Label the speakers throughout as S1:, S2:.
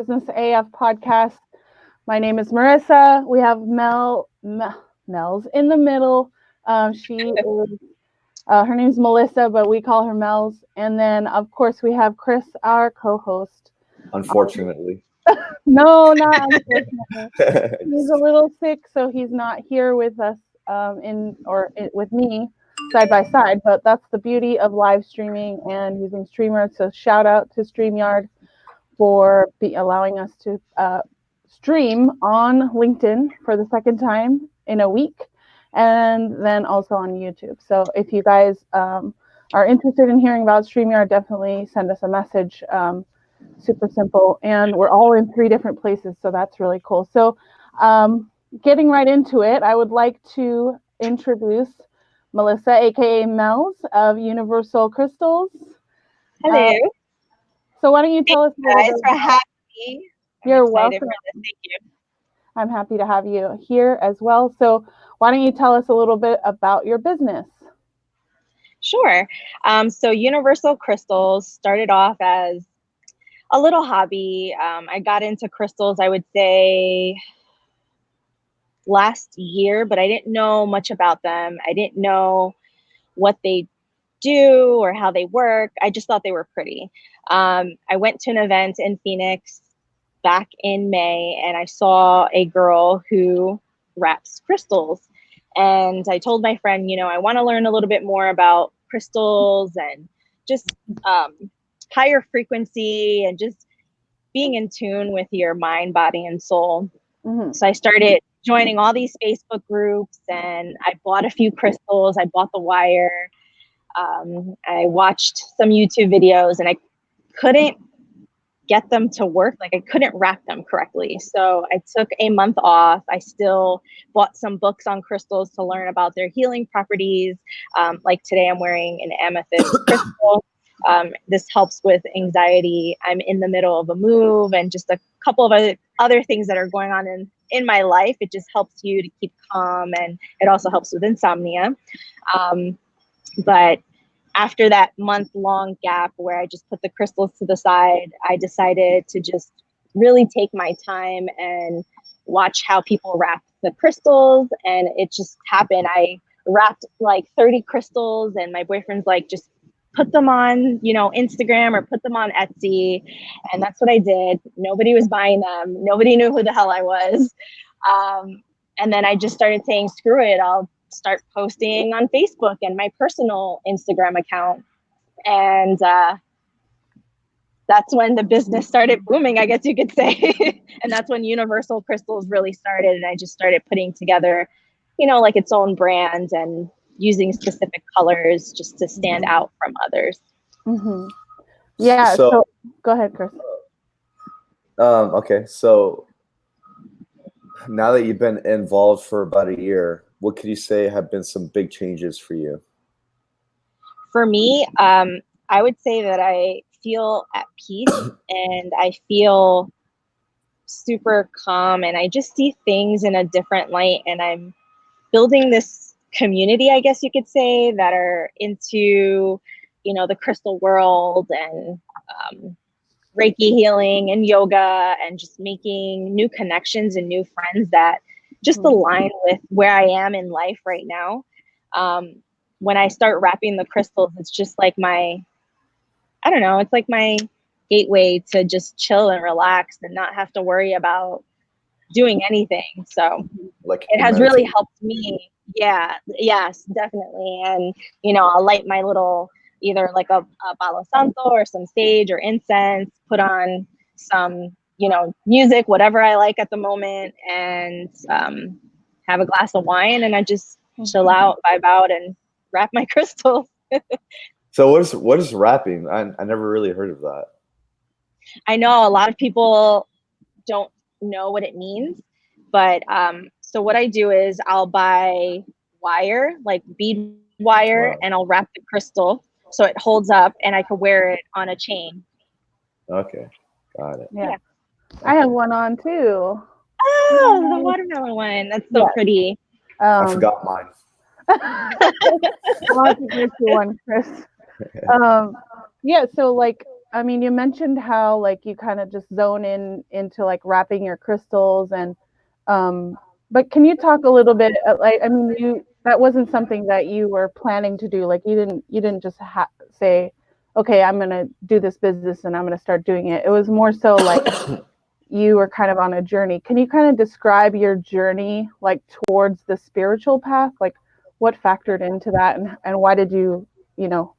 S1: Business AF podcast. My name is Marissa. We have Mel's in the middle. She is, her name's Melissa, but we call her Mel's. And then, of course, we have Chris, our co-host.
S2: Unfortunately.
S1: No, not unfortunately. He's a little sick, so he's not here with us with me side by side. But that's the beauty of live streaming and using StreamYard. So shout out to StreamYard for allowing us to stream on LinkedIn for the second time in a week, and then also on YouTube. So if you guys are interested in hearing about StreamYard, definitely send us a message. Super simple, and we're all in 3 different places, so that's really cool. So getting right into it, I would like to introduce Melissa, aka Mel's of Universal Crystals.
S3: Hello.
S1: So why don't you tell us a little
S3: bit for having me.
S1: You're welcome.
S3: Thank you.
S1: I'm happy to have you here as well. So why don't you tell us a little bit about your business?
S3: Sure. So Universal Crystals started off as a little hobby. I got into crystals, I would say, last year, but I didn't know much about them. I didn't know what they do or how they work. I just thought they were pretty. I went to an event in Phoenix back in May, and I saw a girl who wraps crystals. And I told my friend, I want to learn a little bit more about crystals and just higher frequency and just being in tune with your mind, body, and soul. Mm-hmm. So I started joining all these Facebook groups, and I bought a few crystals. I bought the wire. I watched some YouTube videos, and I couldn't get them to work. Like, I couldn't wrap them correctly. So I took a month off. I still bought some books on crystals to learn about their healing properties. Like today I'm wearing an amethyst crystal. This helps with anxiety. I'm in the middle of a move and just a couple of other things that are going on in my life. It just helps you to keep calm, and it also helps with insomnia. But after that month-long gap where I just put the crystals to the side, I decided to just really take my time and watch how people wrap the crystals. And it just happened. I wrapped like 30 crystals, and my boyfriend's like, just put them on, Instagram or put them on Etsy. And that's what I did. Nobody was buying them. Nobody knew who the hell I was. And then I just started saying, screw it. I'll start posting on Facebook and my personal Instagram account. And that's when the business started booming, I guess you could say. And that's when Universal Crystals really started. And I just started putting together, like its own brand and using specific colors just to stand out from others.
S1: Mm-hmm. Yeah. So go ahead, Chris.
S2: Okay. So now that you've been involved for about a year, what could you say have been some big changes for you?
S3: For me, I would say that I feel at peace and I feel super calm, and I just see things in a different light. And I'm building this community, I guess you could say, that are into, the crystal world and Reiki healing and yoga, and just making new connections and new friends that just align with where I am in life right now. When I start wrapping the crystals, it's just like it's like my gateway to just chill and relax and not have to worry about doing anything. So it has really helped me. Yeah, yes, definitely. And, I'll light my little, either like a Palo Santo or some sage or incense, put on some, music, whatever I like at the moment, and have a glass of wine, and I just chill out, vibe out, and wrap my crystals.
S2: So what is wrapping? I never really heard of that.
S3: I know a lot of people don't know what it means, but so what I do is I'll buy wire, like bead wire, and I'll wrap the crystal so it holds up and I can wear it on a chain.
S2: Okay, got it.
S1: Yeah. I have one on too.
S3: Oh, the watermelon one. That's so pretty.
S2: I forgot mine.
S1: I'll have to get you one, Chris. So like I mean, you mentioned how like you kind of just zone in into like wrapping your crystals and but can you talk a little bit like I mean you that wasn't something that you were planning to do, like you didn't just say okay, I'm going to do this business and I'm going to start doing it. It was more so like you were kind of on a journey. Can you kind of describe your journey like towards the spiritual path? Like what factored into that and why did you, you know,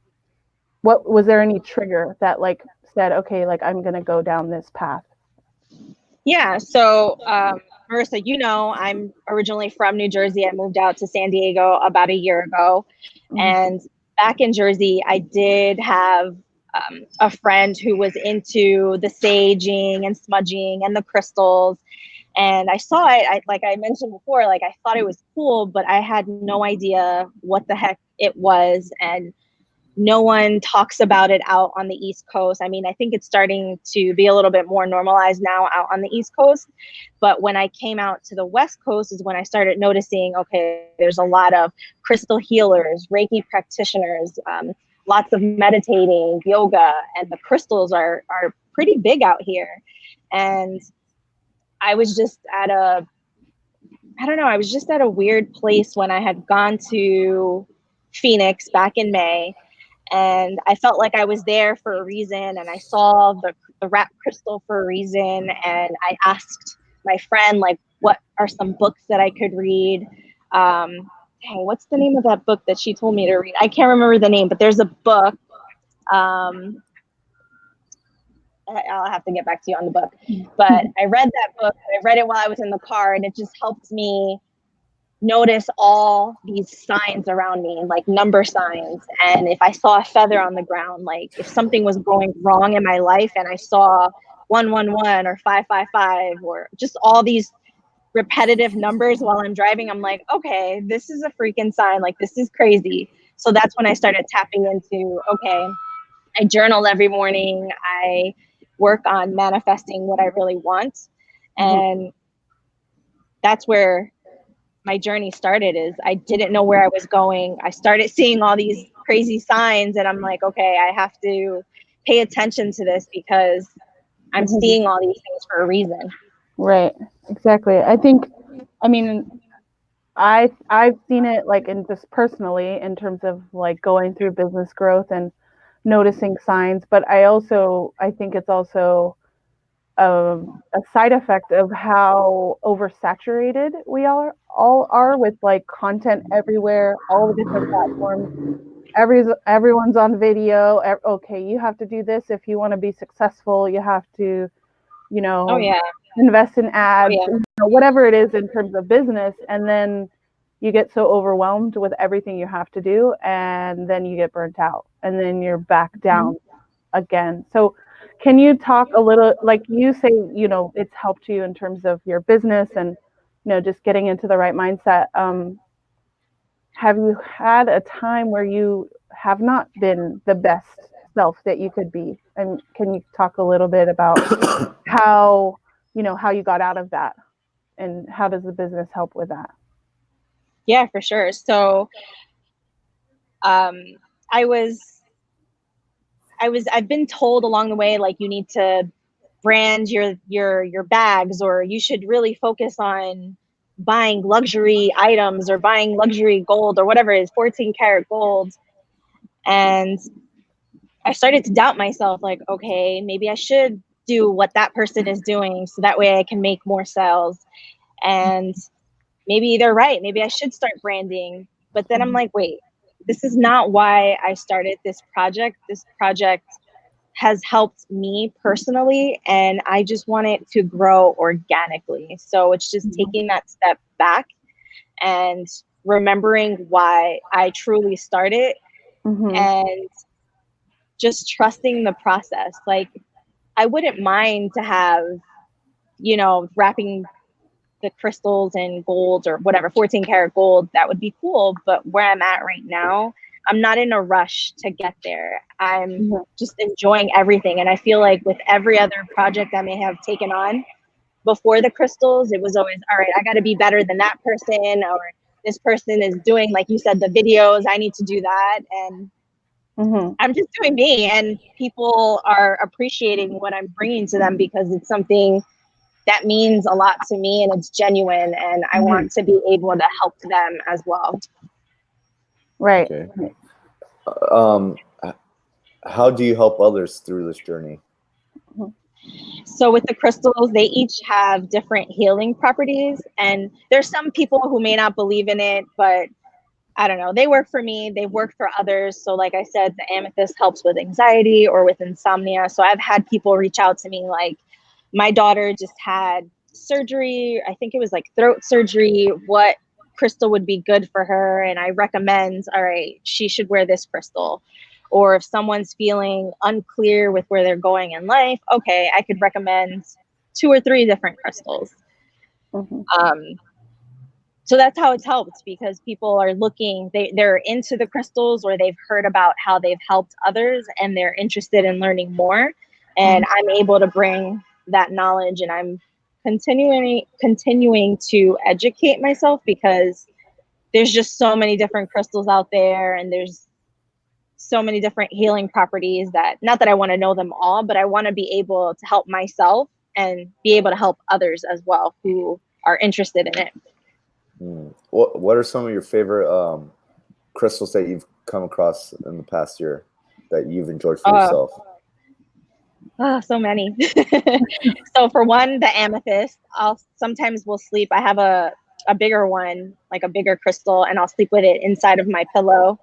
S1: what was there any trigger that like said, okay, like I'm going to go down this path?
S3: Yeah. So, Marissa, I'm originally from New Jersey. I moved out to San Diego about a year ago. And back in Jersey, I did have a friend who was into the saging and smudging and the crystals. And I saw it, like I mentioned before, like I thought it was cool, but I had no idea what the heck it was. And no one talks about it out on the East Coast. I mean, I think it's starting to be a little bit more normalized now out on the East Coast. But when I came out to the West Coast is when I started noticing, okay, there's a lot of crystal healers, Reiki practitioners, lots of meditating, yoga, and the crystals are pretty big out here. And I was just I was just at a weird place when I had gone to Phoenix back in May. And I felt like I was there for a reason, and I saw the wrap crystal for a reason. And I asked my friend, like, what are some books that I could read? What's the name of that book that she told me to read? I can't remember the name, but there's a book. I'll have to get back to you on the book. But I read that book. I read it while I was in the car, and it just helped me notice all these signs around me, like number signs. And if I saw a feather on the ground, like if something was going wrong in my life and I saw 111 or 555 or just all these repetitive numbers while I'm driving, I'm like, okay, this is a freaking sign. Like, this is crazy. So that's when I started tapping into, okay, I journal every morning. I work on manifesting what I really want. And that's where my journey started. Is I didn't know where I was going. I started seeing all these crazy signs and I'm like, okay, I have to pay attention to this because I'm seeing all these things for a reason.
S1: Right. Exactly. I mean, I've seen it like in just personally in terms of like going through business growth and noticing signs, but I think it's also a side effect of how oversaturated we all are with like content everywhere, all the different platforms. Everyone's on video. Okay, you have to do this if you want to be successful. You have to,
S3: Oh yeah.
S1: invest in ads, whatever it is in terms of business, and then you get so overwhelmed with everything you have to do, and then you get burnt out, and then you're back down again. So can you talk a little, like you say, it's helped you in terms of your business and, just getting into the right mindset. Have you had a time where you have not been the best self that you could be? And can you talk a little bit about how you got out of that and how does the business help with that?
S3: Yeah, for sure. So I've been told along the way, like, you need to brand your bags, or you should really focus on buying luxury items or buying luxury gold or whatever it is, 14 karat gold. And I started to doubt myself, like, okay, maybe I should do what that person is doing so that way I can make more sales. And maybe they're right. Maybe I should start branding. But then I'm like, wait, this is not why I started this project. This project has helped me personally, and I just want it to grow organically. So it's just taking that step back and remembering why I truly started and just trusting the process. Like, I wouldn't mind to have, wrapping the crystals and gold or whatever, 14 karat gold, that would be cool. But where I'm at right now, I'm not in a rush to get there. I'm just enjoying everything. And I feel like with every other project I may have taken on before the crystals, it was always, all right, I got to be better than that person, or this person is doing, like you said, the videos, I need to do that. And I'm just doing me, and people are appreciating what I'm bringing to them because it's something that means a lot to me and it's genuine, and I want to be able to help them as well.
S1: Right.
S2: Okay. How do you help others through this journey?
S3: So with the crystals, they each have different healing properties, and there's some people who may not believe in it, but I don't know, they work for me, they work for others. So like I said, the amethyst helps with anxiety or with insomnia. So I've had people reach out to me, like my daughter just had surgery, I think it was like throat surgery, what crystal would be good for her? And I recommend, all right, she should wear this crystal. Or if someone's feeling unclear with where they're going in life, okay, I could recommend 2 or 3 different crystals. So that's how it's helped, because people are looking, they're into the crystals, or they've heard about how they've helped others and they're interested in learning more. And I'm able to bring that knowledge, and I'm continuing to educate myself, because there's just so many different crystals out there, and there's so many different healing properties that, not that I want to know them all, but I want to be able to help myself and be able to help others as well who are interested in it.
S2: What are some of your favorite crystals that you've come across in the past year that you've enjoyed for yourself?
S3: So many. So for one, the amethyst, sometimes we'll sleep. I have a bigger one, like a bigger crystal, and I'll sleep with it inside of my pillow.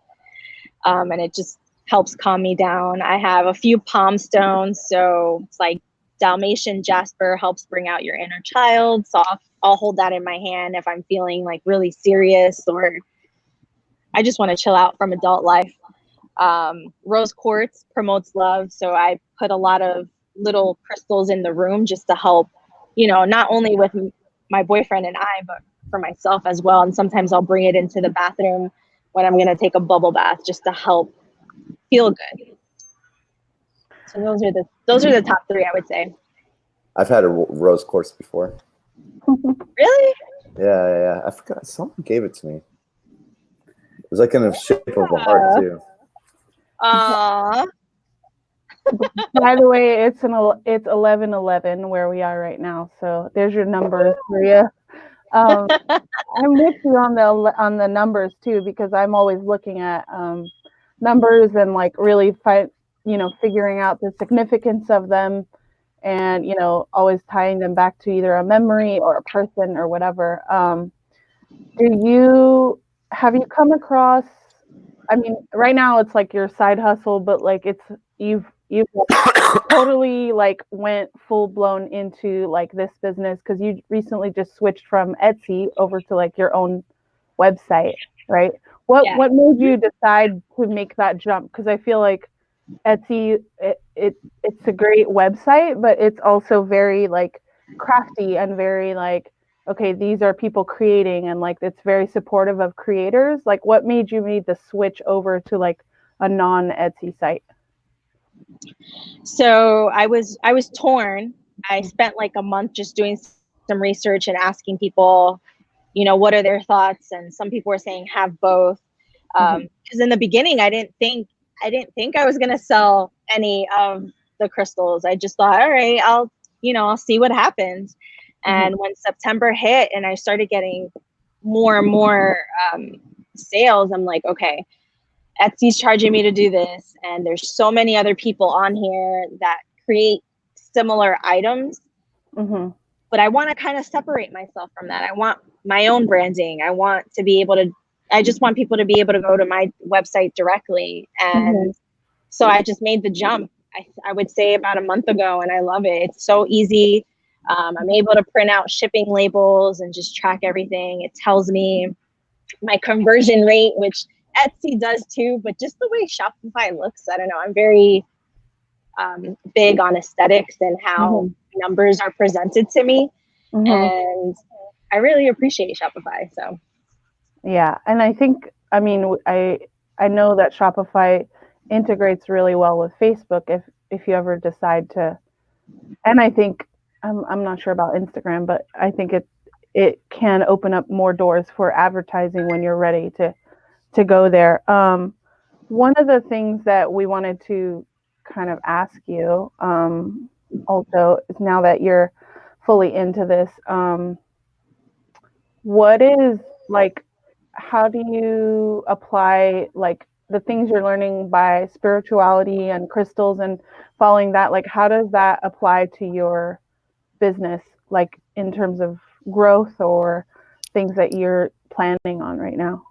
S3: And it just helps calm me down. I have a few palm stones. So it's like Dalmatian jasper helps bring out your inner child. So I'll hold that in my hand if I'm feeling like really serious, or I just want to chill out from adult life. Rose quartz promotes love. So I put a lot of little crystals in the room just to help, not only with my boyfriend and I, but for myself as well. And sometimes I'll bring it into the bathroom when I'm going to take a bubble bath, just to help feel good. So those are the top 3, I would say.
S2: I've had a rose quartz before.
S3: Really?
S2: Yeah. I forgot. Someone gave it to me. It was like in the shape of a heart too.
S3: Aww.
S1: By the way, it's 11:11 where we are right now. So there's your numbers for you. I'm with you on the numbers too, because I'm always looking at numbers and like really figuring out the significance of them, and always tying them back to either a memory or a person or whatever. Have you come across, I mean, right now it's like your side hustle, but like you've totally like went full blown into like this business, because you recently just switched from Etsy over to like your own website, right? What made you decide to make that jump? Because I feel like Etsy, it's a great website, but it's also very like crafty and very like, okay, these are people creating, and like it's very supportive of creators. Like, what made you need the switch over to like a non-Etsy site?
S3: So I was torn. I spent like a month just doing some research and asking people, what are their thoughts? And some people were saying have both. Because in the beginning, I didn't think I was gonna sell any of the crystals. I just thought, all right, I'll see what happens. And when September hit and I started getting more and more sales, I'm like, okay, Etsy's charging me to do this, and there's so many other people on here that create similar items. But I want to kind of separate myself from that. I want my own branding. I just want people to be able to go to my website directly. And so I just made the jump, I would say about a month ago, and I love it. It's so easy. I'm able to print out shipping labels and just track everything. It tells me my conversion rate, which Etsy does too, but just the way Shopify looks, I don't know. I'm very big on aesthetics and how numbers are presented to me. And I really appreciate Shopify. So
S1: yeah, and I think, I mean, I know that Shopify integrates really well with Facebook if you ever decide to, and I think I'm not sure about Instagram, but I think it can open up more doors for advertising when you're ready to go there. one of the things that we wanted to kind of ask you also is, now that you're fully into this, what is like, how do you apply like the things you're learning by spirituality and crystals and following that? Like, how does that apply to your business, like in terms of growth or things that you're planning on right now?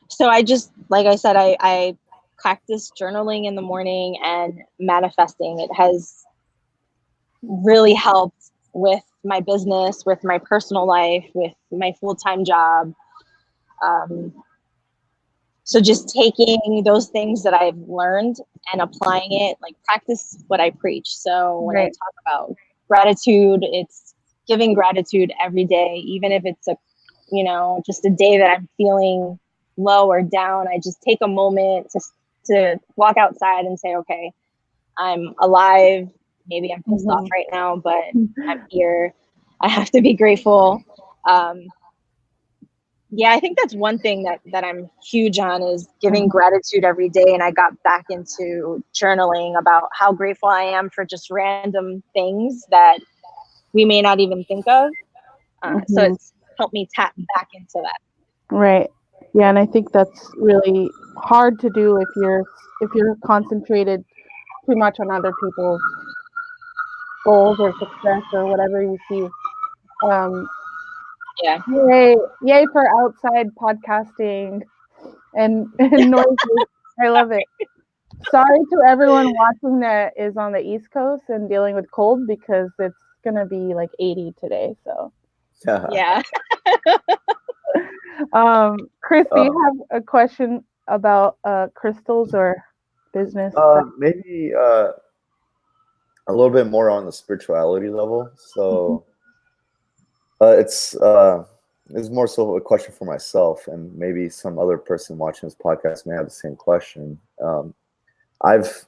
S3: So I just, like I said, I practice journaling in the morning and manifesting. It has really helped with my business, with my personal life, with my full-time job. So just taking those things that I've learned and applying it, like practice what I preach. So when I talk about gratitude, it's giving gratitude every day, even if it's just a day that I'm feeling low or down. I just take a moment to walk outside and say, okay, I'm alive. Maybe I'm pissed off right now, but I'm here. I have to be grateful. Yeah, I think that's one thing that I'm huge on, is giving gratitude every day. And I got back into journaling about how grateful I am for just random things that we may not even think of. So it's helped me tap back into that.
S1: Right. Yeah, and I think that's really hard to do if you're concentrated too much on other people's goals or success or whatever you see.
S3: Yeah.
S1: Yay for outside podcasting and noises. I love it. Sorry to everyone watching that is on the East Coast and dealing with cold, because it's gonna be like 80 today. So
S3: yeah.
S1: Chris, do you have a question about crystals or business?
S2: Maybe a little bit more on the spirituality level. So it's more so a question for myself, and maybe some other person watching this podcast may have the same question. I've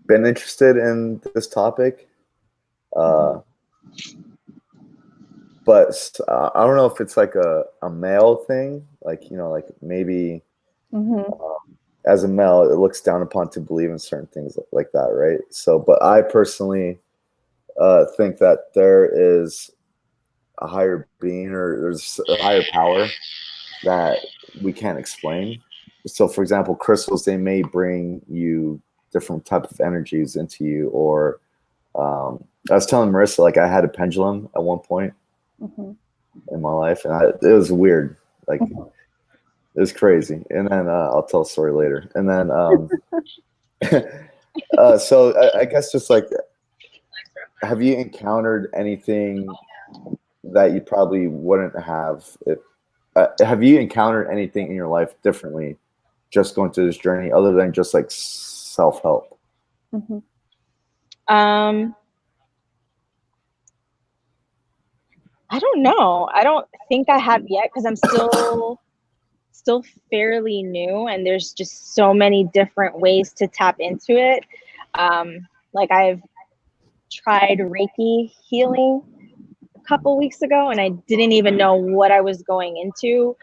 S2: been interested in this topic, but I don't know if it's like a male thing, like like maybe as a male, it looks down upon to believe in certain things like that, right? So, but I personally think that there is a higher being, or there's a higher power that we can't explain. So, for example, crystals, they may bring you different types of energies into you. Or I was telling Marissa, like, I had a pendulum at one point in my life, and it was weird. Like, it was crazy. And then I'll tell a story later. And then so I guess just like, have you encountered anything that you probably wouldn't have? Have you encountered anything in your life differently just going through this journey, other than just like self-help?
S3: I don't know. I don't think I have yet, because I'm still fairly new, and there's just so many different ways to tap into it. Like, I've tried Reiki healing a couple weeks ago, and I didn't even know what I was going into,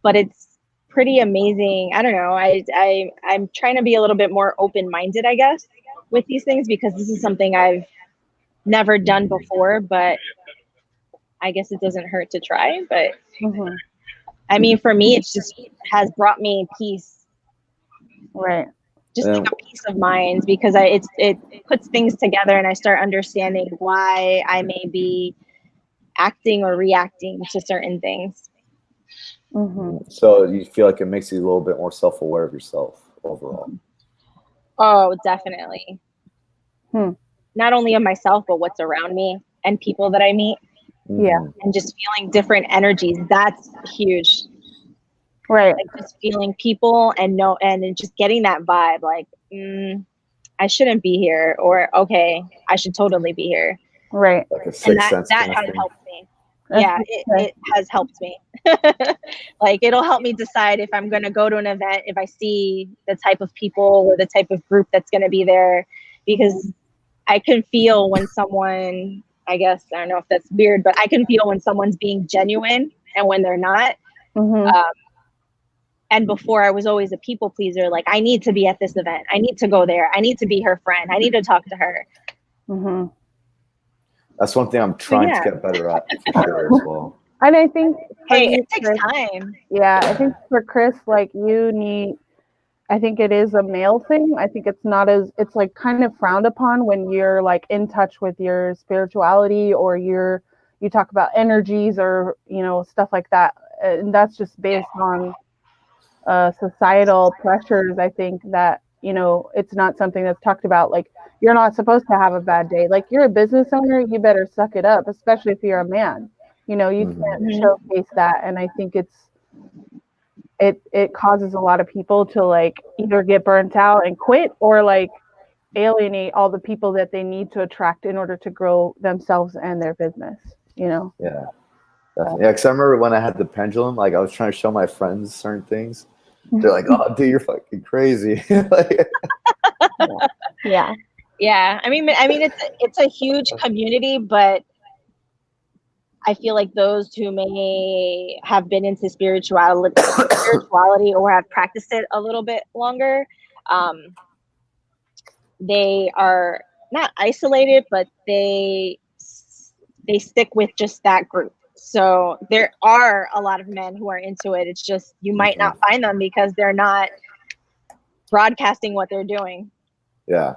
S3: but it's pretty amazing. I don't know. I'm trying to be a little bit more open-minded, I guess, with these things, because this is something I've never done before, but I guess it doesn't hurt to try. But I mean, for me, it just has brought me peace.
S1: Right.
S3: Just like a peace of mind, because it puts things together, and I start understanding why I may be acting or reacting to certain things.
S2: So you feel like it makes you a little bit more self-aware of yourself overall?
S3: Oh, definitely. Not only of myself, but what's around me and people that I meet.
S1: Yeah.
S3: And just feeling different energies. That's huge.
S1: Right.
S3: Like, just feeling people and just getting that vibe, like, I shouldn't be here, or okay, I should totally be here.
S1: Right.
S2: Like a sixth sense
S3: that
S2: kind
S3: has
S2: of thing.
S3: helped me. Yeah, it has helped me. Like, it'll help me decide if I'm going to go to an event, if I see the type of people or the type of group that's going to be there, because I can feel when someone, I guess, I don't know if that's weird, but I can feel when someone's being genuine and when they're not. And before I was always a people pleaser. Like, I need to be at this event. I need to go there. I need to be her friend. I need to talk to her.
S1: Mm-hmm.
S2: That's one thing I'm trying to get better at for sure as well.
S1: And I think
S3: it takes time.
S1: Yeah, I think for Chris, like I think it is a male thing. I think it's not it's like kind of frowned upon when you're like in touch with your spirituality or you talk about energies or, stuff like that. And that's just based on societal pressures. I think that, it's not something that's talked about. Like, you're not supposed to have a bad day. Like, you're a business owner, you better suck it up, especially if you're a man. You can't showcase that. And I think it causes a lot of people to like either get burnt out and quit or like alienate all the people that they need to attract in order to grow themselves and their business,
S2: Yeah, definitely. Yeah, because I remember when I had the pendulum, like I was trying to show my friends certain things. They're like, "Oh, dude, you're fucking crazy."
S3: Yeah. I mean, it's a huge community, but I feel like those who may have been into spirituality or have practiced it a little bit longer, they are not isolated, but they stick with just that group. So there are a lot of men who are into it. It's just you might not find them because they're not broadcasting what they're doing.
S2: Yeah.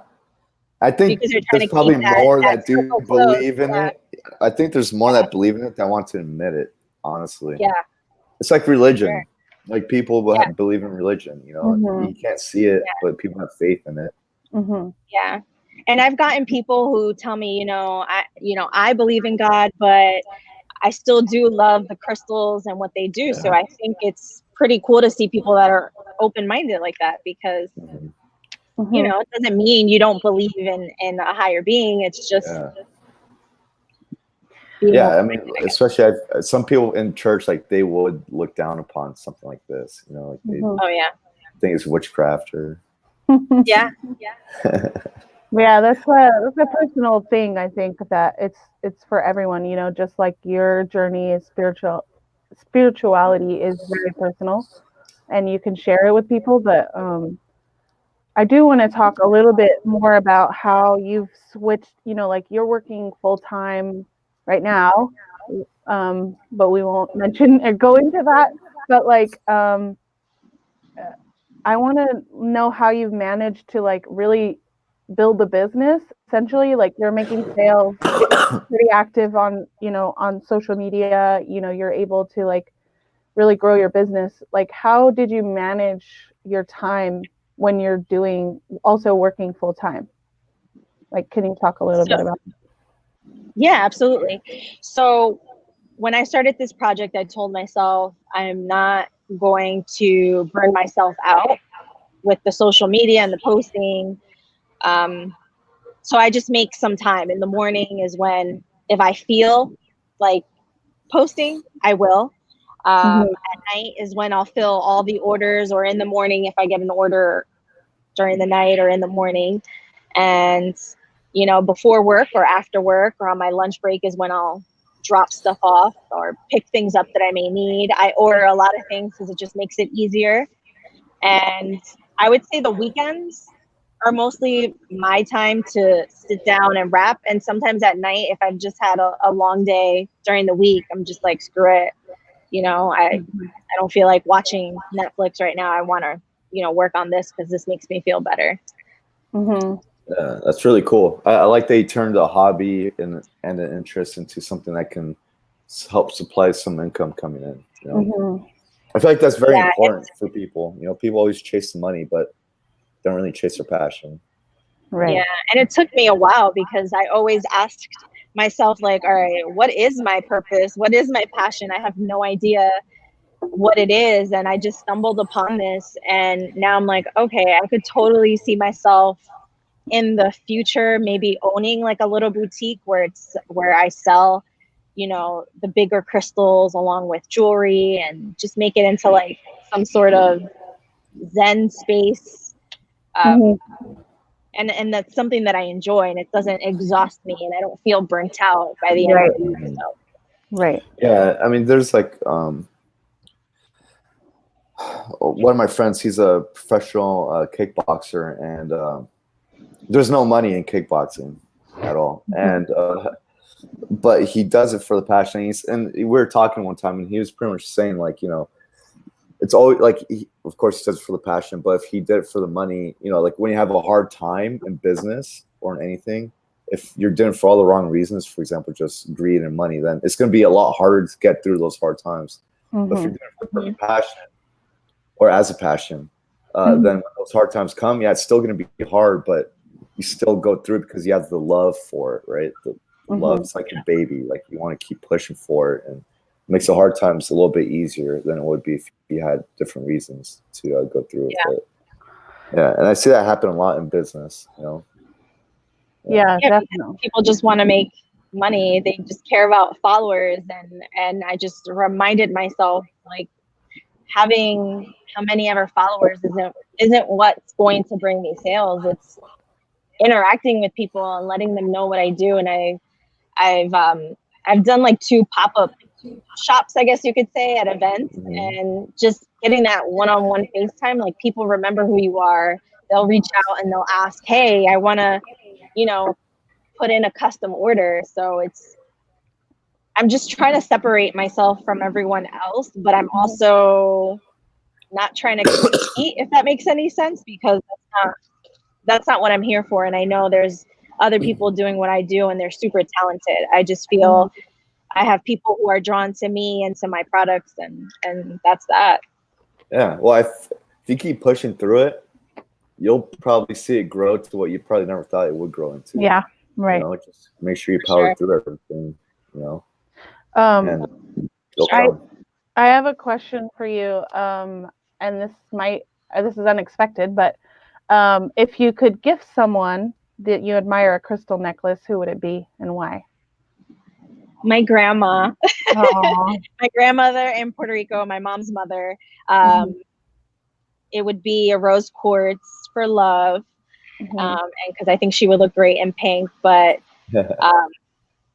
S2: I think there's probably more that do believe in it. I think there's more that believe in it that want to admit it, honestly.
S3: Yeah.
S2: It's like religion. Sure. Like people believe in religion, You can't see it, but people have faith in it.
S1: Mm-hmm.
S3: Yeah. And I've gotten people who tell me, I believe in God, but I still do love the crystals and what they do. So I think it's pretty cool to see people that are open-minded like that, because it doesn't mean you don't believe in a higher being. It's just
S2: I mean, especially some people in church, like they would look down upon something like this, like they think it's witchcraft or
S3: yeah.
S1: Yeah, that's a personal thing. I think that it's for everyone, just like your journey is spirituality is very personal and you can share it with people. But I do want to talk a little bit more about how you've switched, like you're working full time right now, but we won't mention or go into that. But like, I want to know how you've managed to like really build the business. Essentially, like you're making sales, pretty active on, on social media, you're able to like really grow your business. Like, how did you manage your time when you're also working full time? Like, can you talk a little bit about that?
S3: Yeah, absolutely. So when I started this project, I told myself I'm not going to burn myself out with the social media and the posting. So I just make some time. In the morning is when, if I feel like posting, I will. At night is when I'll fill all the orders, or in the morning if I get an order during the night or in the morning. And, before work or after work or on my lunch break is when I'll drop stuff off or pick things up that I may need. I order a lot of things because it just makes it easier. And I would say the weekends are mostly my time to sit down and wrap. And sometimes at night, if I've just had a long day during the week, I'm just like, screw it. I don't feel like watching Netflix right now. I want to, work on this because this makes me feel better.
S1: Mm-hmm.
S2: Yeah, that's really cool. I like that you turned a hobby and an interest into something that can help supply some income coming in. I feel like that's very important for people. People always chase money, but don't really chase their passion.
S1: Right.
S3: Yeah, and it took me a while because I always asked myself, like, all right, what is my purpose? What is my passion? I have no idea what it is. And I just stumbled upon this. And now I'm like, okay, I could totally see myself in the future maybe owning like a little boutique where I sell, the bigger crystals along with jewelry, and just make it into like some sort of Zen space. And that's something that I enjoy, and it doesn't exhaust me, and I don't feel burnt out by the end of the week.
S1: Right.
S2: Yeah, I mean, there's like one of my friends, he's a professional kickboxer, and there's no money in kickboxing at all. And but he does it for the passion. And we were talking one time, and he was pretty much saying, like, it's always like, of course, he does it for the passion, but if he did it for the money, like when you have a hard time in business or in anything, if you're doing it for all the wrong reasons, for example, just greed and money, then it's going to be a lot harder to get through those hard times. But if you're doing it for passion or as a passion, then when those hard times come, it's still going to be hard, but you still go through it because you have the love for it, right? The love is like a baby. Like, you want to keep pushing for it, and it makes the hard times a little bit easier than it would be if you had different reasons to go through with it. Yeah, and I see that happen a lot in business,
S1: Yeah, definitely.
S3: People just want to make money. They just care about followers, and I just reminded myself, like, having how many ever followers isn't what's going to bring me sales. It's interacting with people and letting them know what I do. And I've done like 2 pop-up shops, I guess you could say, at events, and just getting that one-on-one FaceTime. Like, people remember who you are. They'll reach out and they'll ask, hey, I want to, put in a custom order. So I'm just trying to separate myself from everyone else, but I'm also not trying to compete, if that makes any sense, because that's not what I'm here for. And I know there's other people doing what I do, and they're super talented. I just feel I have people who are drawn to me and to my products, and that's that.
S2: Yeah. Well, if you keep pushing through it, you'll probably see it grow to what you probably never thought it would grow into.
S1: Yeah. Right.
S2: Just make sure you power through everything, and
S1: I have a question for you. And this is unexpected, but if you could gift someone that you admire a crystal necklace, who would it be and why?
S3: My grandma. My grandmother in Puerto Rico, my mom's mother. It would be a rose quartz for love. And because I think she would look great in pink, but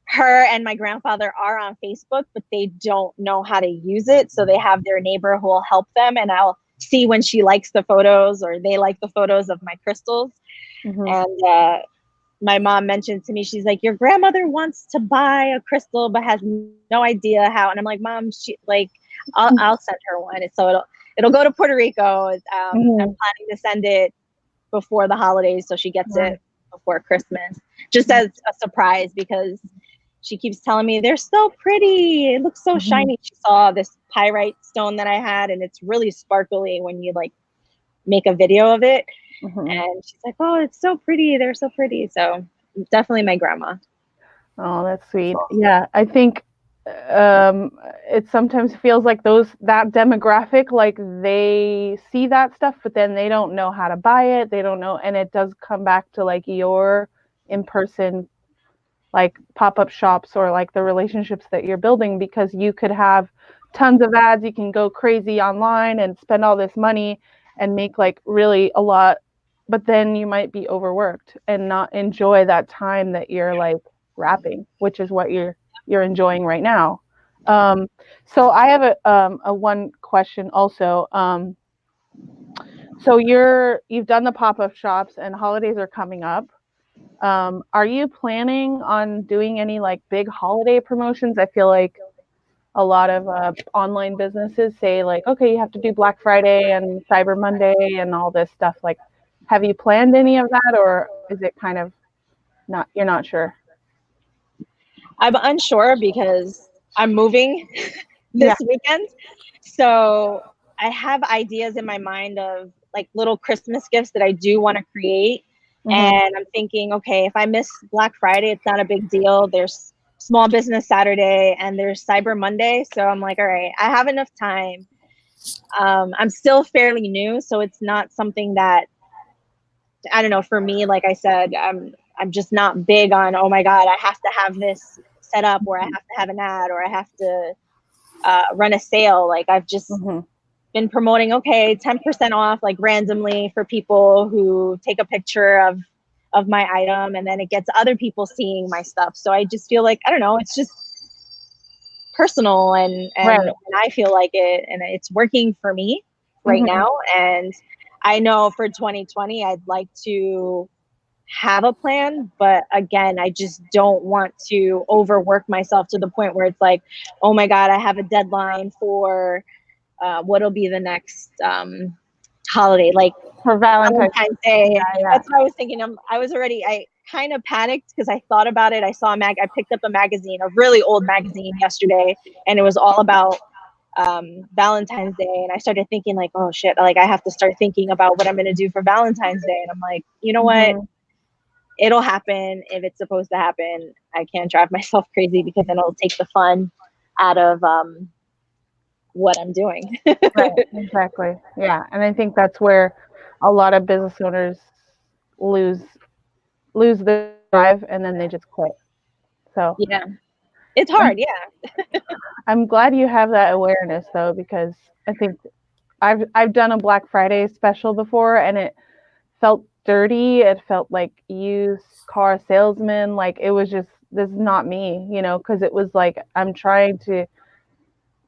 S3: her and my grandfather are on Facebook, but they don't know how to use it. So they have their neighbor who will help them, and I'll see when she likes the photos or they like the photos of my crystals. And my mom mentioned to me, she's like, your grandmother wants to buy a crystal but has no idea how. And I'm like, Mom, I'll send her one. So it'll go to Puerto Rico. I'm planning to send it before the holidays, so she gets it before Christmas, just as a surprise, because she keeps telling me they're so pretty. It looks so shiny. She saw this pyrite stone that I had, and it's really sparkly when you like make a video of it. And she's like, oh, it's so pretty. They're so pretty. So definitely my grandma.
S1: Oh, that's sweet. Yeah, I think it sometimes feels like that demographic, like they see that stuff, but then they don't know how to buy it. They don't know. And it does come back to like your in-person, like pop-up shops, or like the relationships that you're building, because you could have tons of ads. You can go crazy online and spend all this money and make like really a lot, but then you might be overworked and not enjoy that time that you're like wrapping, which is what you're enjoying right now. So I have a one question also. So you've done the pop-up shops and holidays are coming up. Are you planning on doing any like big holiday promotions? I feel like a lot of online businesses say like, okay, you have to do Black Friday and Cyber Monday and all this stuff. Like, have you planned any of that, or is it kind of you're not sure?
S3: I'm unsure because I'm moving this weekend. So I have ideas in my mind of like little Christmas gifts that I do want to create. And I'm thinking, okay, if I miss Black Friday, it's not a big deal. There's Small Business Saturday and there's Cyber Monday. So I'm like, all right, I have enough time. I'm still fairly new, so it's not something that, I don't know, for me, like I said, I'm just not big on, oh my God, I have to have this set up, or I have to have an ad, or I have to run a sale. Like I've just been promoting, okay, 10% off, like randomly for people who take a picture of my item, and then it gets other people seeing my stuff. So I just feel like, I don't know, it's just personal and I feel like it, and it's working for me. right
S1: Mhm.
S3: now. And I know for 2020, I'd like to have a plan, but again, I just don't want to overwork myself to the point where it's like, oh my God, I have a deadline for what'll be the next holiday, like
S1: For Valentine's.
S3: Valentine's Day.
S1: Yeah.
S3: That's what I was thinking. I kind of panicked because I thought about it. I picked up a magazine, a really old magazine yesterday, and it was all about Valentine's Day. And I started thinking like, oh shit, like I have to start thinking about what I'm going to do for Valentine's Day. And I'm like, you know what?
S1: Mhm.
S3: It'll happen if it's supposed to happen. I can't drive myself crazy because then it'll take the fun out of what I'm doing.
S1: Right, exactly. Yeah, and I think that's where a lot of business owners lose the drive and then they just quit. So
S3: Yeah, it's
S1: I'm,
S3: hard. Yeah.
S1: I'm glad you have that awareness though, because I think I've done a Black Friday special before and it felt dirty. It felt like used car salesman. Like it was just, this is not me, because it was like I'm trying to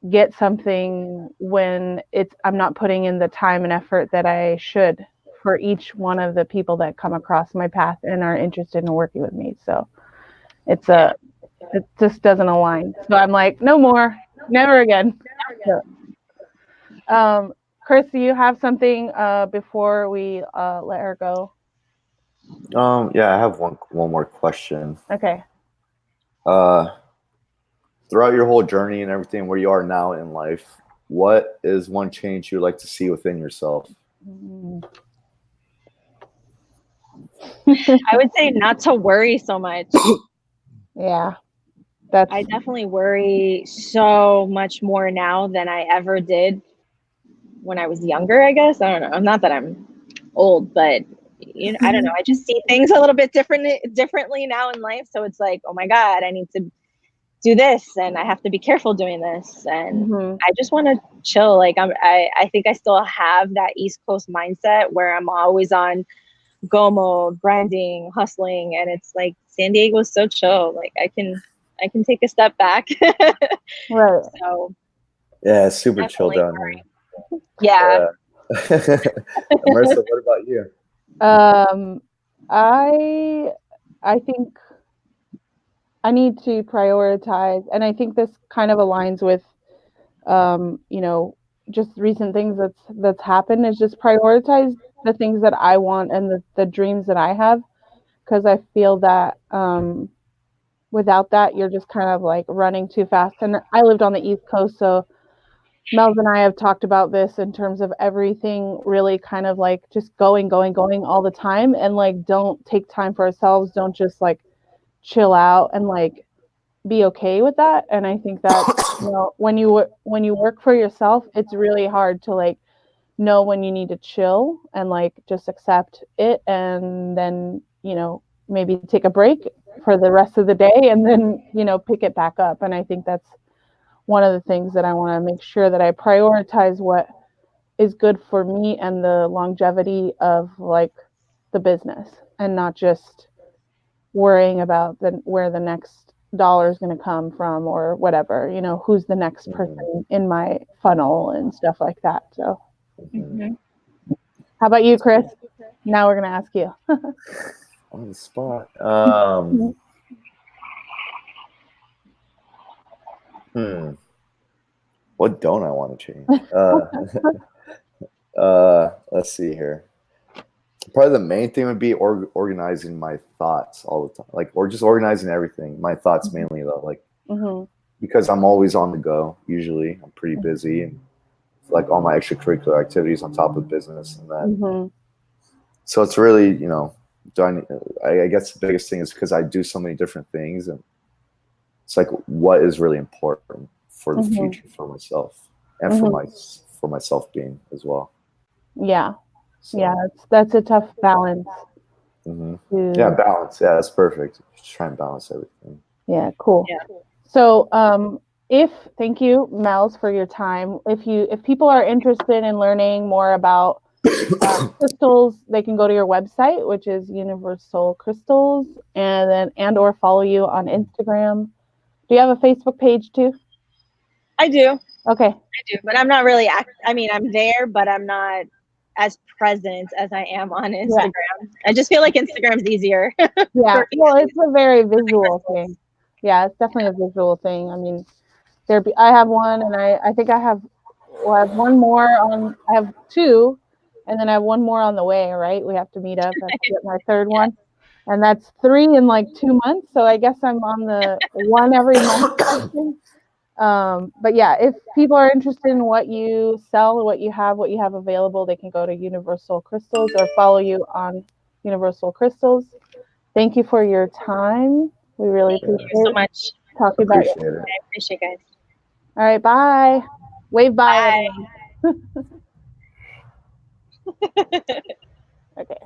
S1: get something when I'm not putting in the time and effort that I should for each one of the people that come across my path and are interested in working with me. So it just doesn't align. So I'm like, no more, never again. So, Chris, do you have something before we let her go?
S2: Yeah, I have one more question.
S1: Okay.
S2: Throughout your whole journey and everything where you are now in life, what is one change you'd like to see within yourself?
S3: I would say not to worry so much.
S1: Yeah.
S3: I definitely worry so much more now than I ever did when I was younger, I guess. I don't know. Not that I'm old, but I don't know. I just see things a little bit differently now in life. So it's like, oh my God, I need to do this and I have to be careful doing this. And I just want to chill. Like I think I still have that East Coast mindset where I'm always on go mode, branding, hustling. And it's like San Diego is so chill. Like I can take a step back.
S1: Right.
S3: So
S2: yeah, it's super chill down here.
S3: Yeah.
S2: Marissa, what about you?
S1: I think I need to prioritize, and I think this kind of aligns with, just recent things that's happened, is just prioritize the things that I want and the dreams that I have, because I feel that without that, you're just kind of like running too fast. And I lived on the East Coast, so Mel's and I have talked about this in terms of everything really kind of like just going all the time, and like don't take time for ourselves, don't just like chill out and like be okay with that. And I think that when you work for yourself, it's really hard to like know when you need to chill and like just accept it, and then maybe take a break for the rest of the day and then pick it back up. And I think that's one of the things that I want to make sure that I prioritize what is good for me and the longevity of like the business, and not just worrying about where the next dollar is going to come from or whatever, who's the next person in my funnel and stuff like that. So how about you, Chris? Now we're going to ask you.
S2: On the spot. What don't I want to change? Let's see here. Probably the main thing would be organizing my thoughts all the time, like, or just organizing everything. My thoughts mainly, though, like because I'm always on the go. Usually, I'm pretty busy, and like all my extracurricular activities on top of business and that. So it's really, I guess the biggest thing is because I do so many different things, and it's like what is really important for the future for myself and for my self-being as well.
S1: Yeah. So. Yeah, that's a tough balance.
S2: Yeah, balance. Yeah, that's perfect. Just try and balance everything.
S1: Yeah, cool. Yeah. So thank you, Mels, for your time. If people are interested in learning more about crystals, they can go to your website, which is Universal Crystals, and or follow you on Instagram. Do you have a Facebook page too?
S3: I do.
S1: Okay.
S3: I do, but I'm not really. I mean, I'm there, but I'm not as present as I am on Instagram. Yeah. I just feel like Instagram's easier.
S1: Yeah. Well, it's a very visual thing. Yeah, it's definitely a visual thing. I mean, I have one, and I think I have one more on. I have two, and then I have one more on the way. Right, we have to meet up. I have to get my third one, and that's 3 in like 2 months. So I guess I'm on the one every month. But yeah, if people are interested in what you sell, what you have available, they can go to Universal Crystals or follow you on Universal Crystals. Thank you for your time. We really appreciate
S3: you so much.
S1: Talking about it.
S3: I appreciate it, guys.
S1: All right, bye. Wave bye, everyone. Okay.